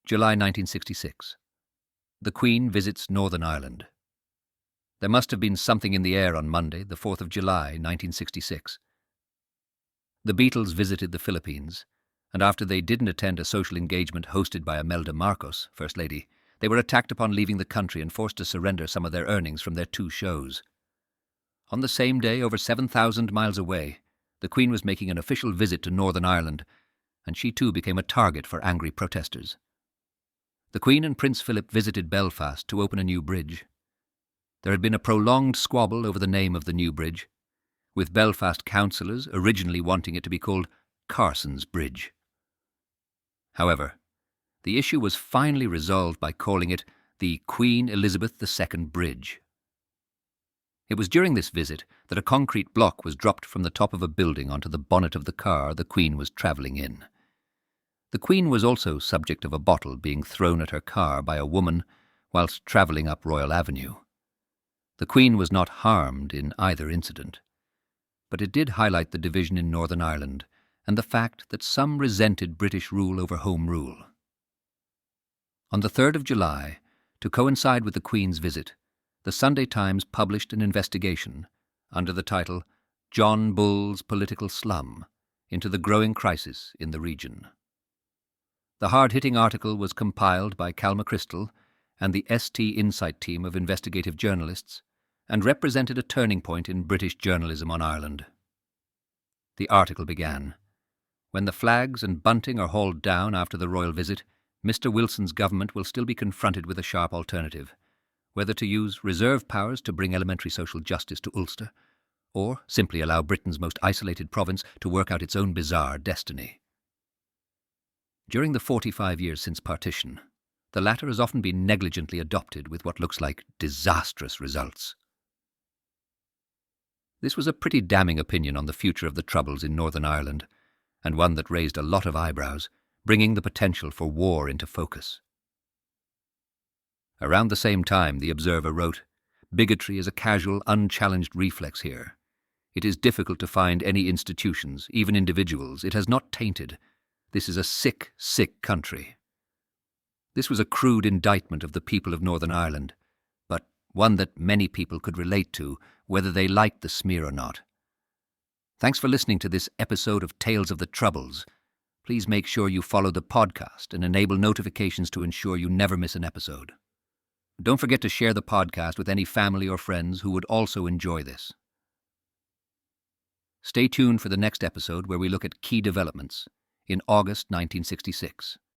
July 1966. The Queen visits Northern Ireland. There must have been something in the air on Monday, the 4th of July, 1966. The Beatles visited the Philippines, and after they didn't attend a social engagement hosted by Imelda Marcos, First Lady, they were attacked upon leaving the country and forced to surrender some of their earnings from their 2 shows. On the same day, over 7,000 miles away, the Queen was making an official visit to Northern Ireland, and she too became a target for angry protesters. The Queen and Prince Philip visited Belfast to open a new bridge. There had been a prolonged squabble over the name of the new bridge, with Belfast councillors originally wanting it to be called Carson's Bridge. However, the issue was finally resolved by calling it the Queen Elizabeth II Bridge. It was during this visit that a concrete block was dropped from the top of a building onto the bonnet of the car the Queen was travelling in. The Queen was also subject of a bottle being thrown at her car by a woman whilst travelling up Royal Avenue. The Queen was not harmed in either incident, but it did highlight the division in Northern Ireland and the fact that some resented British rule over Home Rule. On the 3rd of July, to coincide with the Queen's visit, the Sunday Times published an investigation under the title John Bull's Political Slum into the growing crisis in the region. The hard-hitting article was compiled by Cal McChrystal and the ST Insight team of investigative journalists and represented a turning point in British journalism on Ireland. The article began, "When the flags and bunting are hauled down after the royal visit, Mr. Wilson's government will still be confronted with a sharp alternative, whether to use reserve powers to bring elementary social justice to Ulster, or simply allow Britain's most isolated province to work out its own bizarre destiny." During the 45 years since partition, the latter has often been negligently adopted with what looks like disastrous results. This was a pretty damning opinion on the future of the Troubles in Northern Ireland, and one that raised a lot of eyebrows, bringing the potential for war into focus. Around the same time, the Observer wrote, "Bigotry is a casual, unchallenged reflex here. It is difficult to find any institutions, even individuals. It has not tainted. This is a sick, sick country." This was a crude indictment of the people of Northern Ireland, but one that many people could relate to, whether they liked the smear or not. Thanks for listening to this episode of Tales of the Troubles. Please make sure you follow the podcast and enable notifications to ensure you never miss an episode. Don't forget to share the podcast with any family or friends who would also enjoy this. Stay tuned for the next episode where we look at key developments in August 1966.